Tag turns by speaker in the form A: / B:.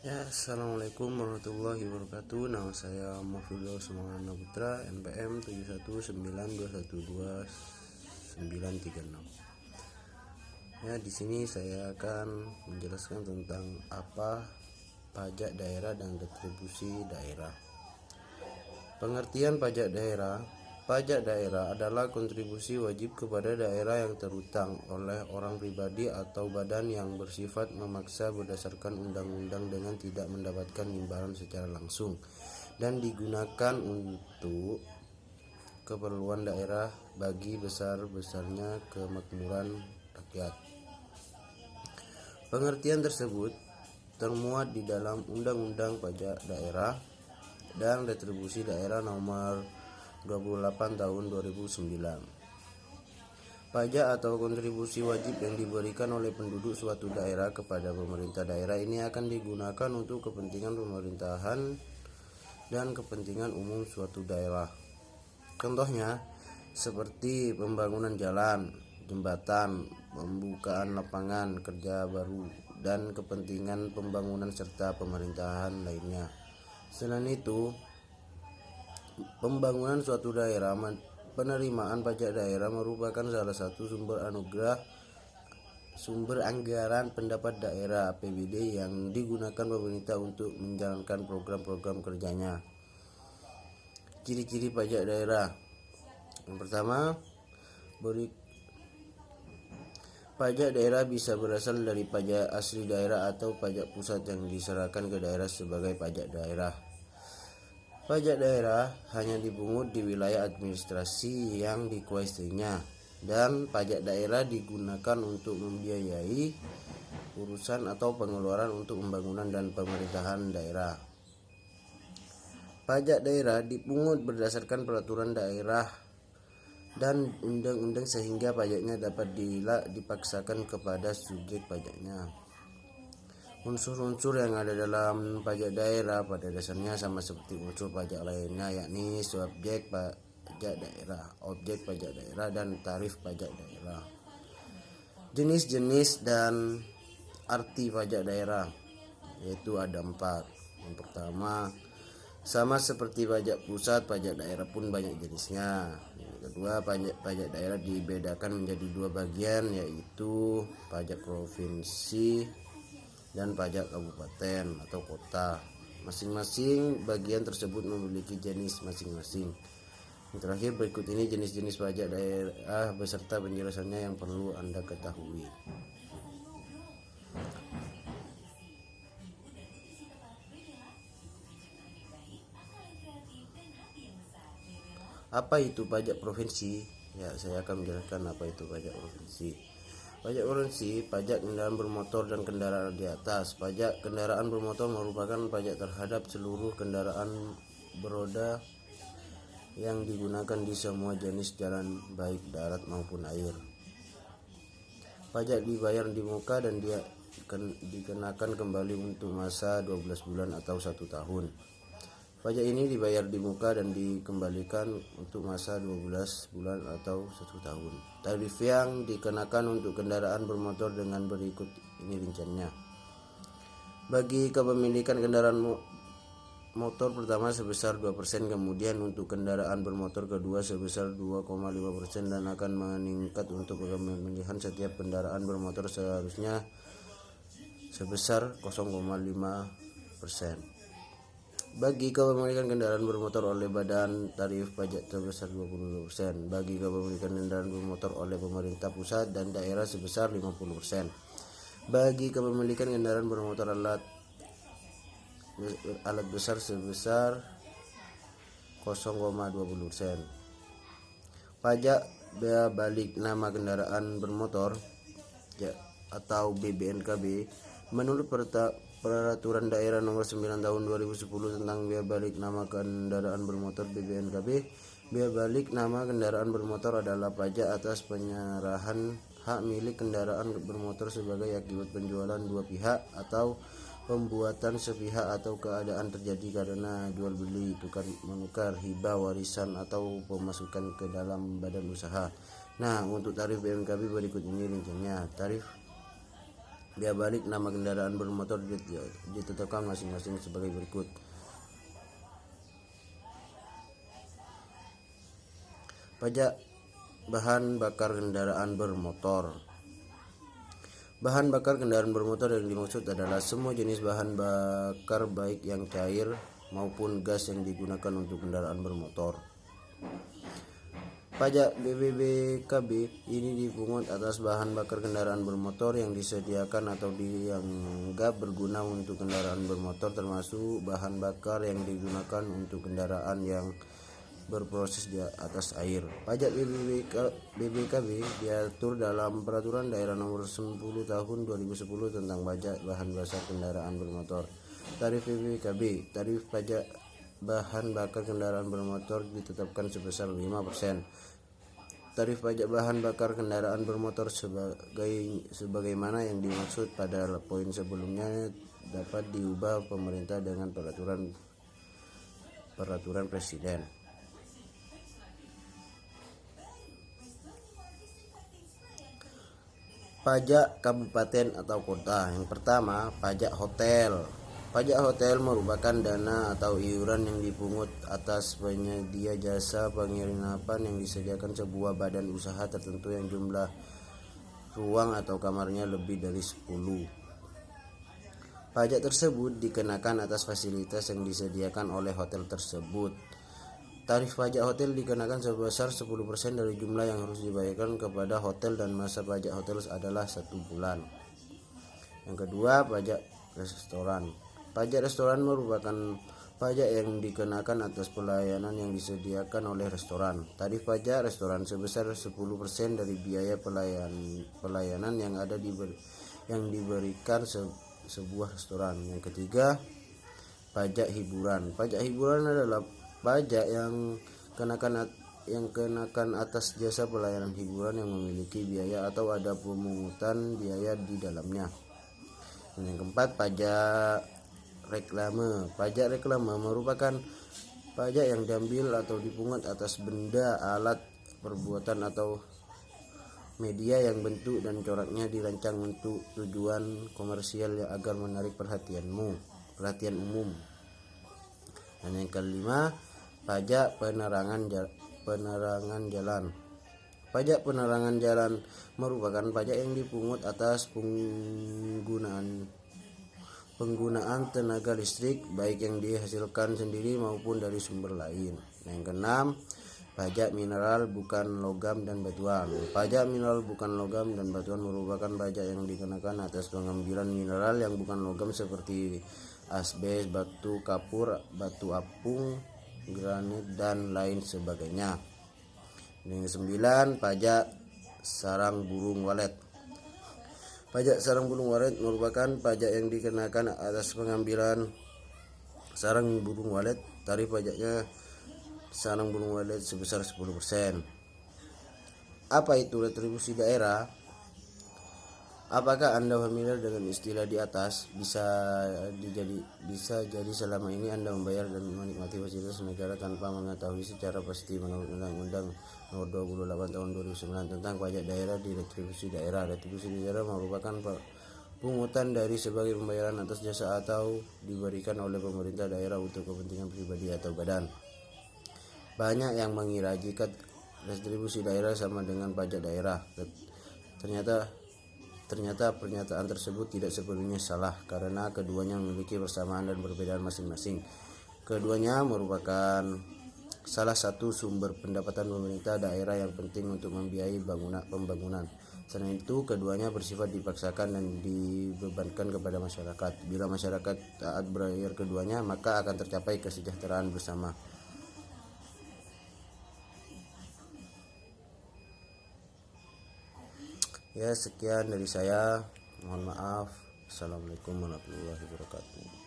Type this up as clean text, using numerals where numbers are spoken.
A: Ya, assalamualaikum warahmatullahi wabarakatuh. Nama saya Mahfudzo Sumana Putra, NPM 719212936. Ya, di sini saya akan menjelaskan tentang apa pajak daerah dan retribusi daerah. Pengertian pajak daerah. Pajak daerah adalah kontribusi wajib kepada daerah yang terutang oleh orang pribadi atau badan yang bersifat memaksa berdasarkan undang-undang dengan tidak mendapatkan imbalan secara langsung dan digunakan untuk keperluan daerah bagi besar-besarnya kemakmuran rakyat. Pengertian tersebut termuat di dalam Undang-Undang Pajak Daerah dan Retribusi Daerah Nomor 28 tahun 2009. Pajak atau kontribusi wajib yang diberikan oleh penduduk suatu daerah kepada pemerintah daerah ini akan digunakan untuk kepentingan pemerintahan dan kepentingan umum suatu daerah. Contohnya seperti pembangunan jalan, jembatan, pembukaan lapangan kerja baru, dan kepentingan pembangunan serta pemerintahan lainnya. Selain itu, pembangunan suatu daerah, penerimaan pajak daerah merupakan salah satu sumber anggaran pendapat daerah APBD yang digunakan pemerintah untuk menjalankan program-program kerjanya. Ciri-ciri pajak daerah. Yang pertama, pajak daerah bisa berasal dari pajak asli daerah atau pajak pusat yang diserahkan ke daerah sebagai pajak daerah. Pajak daerah hanya dipungut di wilayah administrasi yang dikuasainya, dan pajak daerah digunakan untuk membiayai urusan atau pengeluaran untuk pembangunan dan pemerintahan daerah. Pajak daerah dipungut berdasarkan peraturan daerah dan undang-undang sehingga pajaknya dapat dipaksakan kepada subjek pajaknya. Unsur-unsur yang ada dalam pajak daerah pada dasarnya sama seperti unsur pajak lainnya, yakni subjek pajak daerah, objek pajak daerah, dan tarif pajak daerah. Jenis-jenis dan arti pajak daerah yaitu ada 4. Yang pertama, sama seperti pajak pusat, pajak daerah pun banyak jenisnya. Yang kedua, pajak daerah dibedakan menjadi 2 bagian, yaitu pajak provinsi dan pajak kabupaten atau kota. Masing-masing bagian tersebut memiliki jenis masing-masing. Yang terakhir, berikut ini jenis-jenis pajak daerah beserta penjelasannya yang perlu Anda ketahui. Apa itu pajak provinsi? Ya, saya akan menjelaskan apa itu pajak provinsi. Pajak provinsi, pajak kendaraan bermotor dan kendaraan di atas. Pajak kendaraan bermotor merupakan pajak terhadap seluruh kendaraan beroda yang digunakan di semua jenis jalan baik darat maupun air. Pajak dibayar di muka dan dia dikenakan kembali untuk masa 12 bulan atau 1 tahun. Pajak ini dibayar di muka dan dikembalikan untuk masa 12 bulan atau 1 tahun. Tarif yang dikenakan untuk kendaraan bermotor dengan berikut ini rinciannya. Bagi kepemilikan kendaraan motor pertama sebesar 2%, kemudian untuk kendaraan bermotor kedua sebesar 2,5%, dan akan meningkat untuk pemilihan setiap kendaraan bermotor seharusnya sebesar 0,5%. Bagi kepemilikan kendaraan bermotor oleh badan, tarif pajak sebesar 20%. Bagi kepemilikan kendaraan bermotor oleh pemerintah pusat dan daerah sebesar 50%. Bagi kepemilikan kendaraan bermotor alat besar sebesar 0,20%. Pajak bea balik nama kendaraan bermotor atau BBNKB menurut Peraturan Daerah Nomor 9 Tahun 2010 tentang bea balik nama kendaraan bermotor BBNKB. Bea balik nama kendaraan bermotor adalah pajak atas penyerahan hak milik kendaraan bermotor sebagai akibat penjualan dua pihak atau pembuatan sepihak atau keadaan terjadi karena jual beli, tukar menukar, hibah, warisan, atau pemasukan ke dalam badan usaha. Nah, untuk tarif BBNKB berikut ini rinciannya. Tarif Biaya balik nama kendaraan bermotor ditetapkan masing-masing sebagai berikut. Pajak bahan bakar kendaraan bermotor. Bahan bakar kendaraan bermotor yang dimaksud adalah semua jenis bahan bakar baik yang cair maupun gas yang digunakan untuk kendaraan bermotor. Pajak BPKB ini dipungut atas bahan bakar kendaraan bermotor yang disediakan atau dianggap berguna untuk kendaraan bermotor, termasuk bahan bakar yang digunakan untuk kendaraan yang berproses di atas air. Pajak BPKB diatur dalam Peraturan Daerah Nomor 10 Tahun 2010 tentang pajak bahan bakar kendaraan bermotor. Tarif BPKB, tarif pajak bahan bakar kendaraan bermotor ditetapkan sebesar 5%. Tarif pajak bahan bakar kendaraan bermotor sebagaimana yang dimaksud pada poin sebelumnya dapat diubah pemerintah dengan peraturan presiden. Pajak kabupaten atau kota. Yang pertama, pajak hotel. Pajak hotel merupakan dana atau iuran yang dipungut atas penyedia jasa penginapan yang disediakan sebuah badan usaha tertentu yang jumlah ruang atau kamarnya lebih dari 10. Pajak tersebut dikenakan atas fasilitas yang disediakan oleh hotel tersebut. Tarif pajak hotel dikenakan sebesar 10% dari jumlah yang harus dibayarkan kepada hotel dan masa pajak hotel adalah 1 bulan. Yang kedua, pajak restoran. Pajak restoran merupakan pajak yang dikenakan atas pelayanan yang disediakan oleh restoran. Tarif pajak restoran sebesar 10% dari biaya pelayanan yang diberikan sebuah restoran. Yang ketiga, pajak hiburan. Pajak hiburan adalah pajak yang kenakan atas jasa pelayanan hiburan yang memiliki biaya atau ada pemungutan biaya di dalamnya. Dan yang keempat, pajak reklame. Pajak reklame merupakan pajak yang diambil atau dipungut atas benda, alat, perbuatan atau media yang bentuk dan coraknya dirancang untuk tujuan komersial agar menarik perhatian umum. Dan yang kelima, pajak penerangan jalan. Pajak penerangan jalan merupakan pajak yang dipungut atas penggunaan tenaga listrik baik yang dihasilkan sendiri maupun dari sumber lain. Yang keenam, pajak mineral bukan logam dan batuan. Pajak mineral bukan logam dan batuan merupakan pajak yang dikenakan atas pengambilan mineral yang bukan logam seperti asbes, batu kapur, batu apung, granit dan lain sebagainya. Yang kesembilan, pajak sarang burung walet. Pajak sarang burung walet merupakan pajak yang dikenakan atas pengambilan sarang burung walet. Tarif pajaknya sarang burung walet sebesar 10%. Apa itu retribusi daerah? Apakah Anda familiar dengan istilah di atas? Bisa jadi selama ini Anda membayar dan menikmati fasilitas negara tanpa mengetahui secara pasti menurut Undang-Undang Nomor 28 Tahun 2009 tentang pajak daerah di retribusi daerah. Retribusi daerah merupakan pungutan dari sebagai pembayaran atas jasa atau diberikan oleh pemerintah daerah untuk kepentingan pribadi atau badan. Banyak yang mengira jika retribusi daerah sama dengan pajak daerah. Ternyata pernyataan tersebut tidak sepenuhnya salah karena keduanya memiliki persamaan dan perbedaan masing-masing. Keduanya merupakan salah satu sumber pendapatan pemerintah daerah yang penting untuk membiayai pembangunan. Selain itu, keduanya bersifat dipaksakan dan dibebankan kepada masyarakat. Bila masyarakat taat bayar keduanya, maka akan tercapai kesejahteraan bersama. Ya, sekian dari saya. Mohon maaf. Assalamualaikum warahmatullahi wabarakatuh.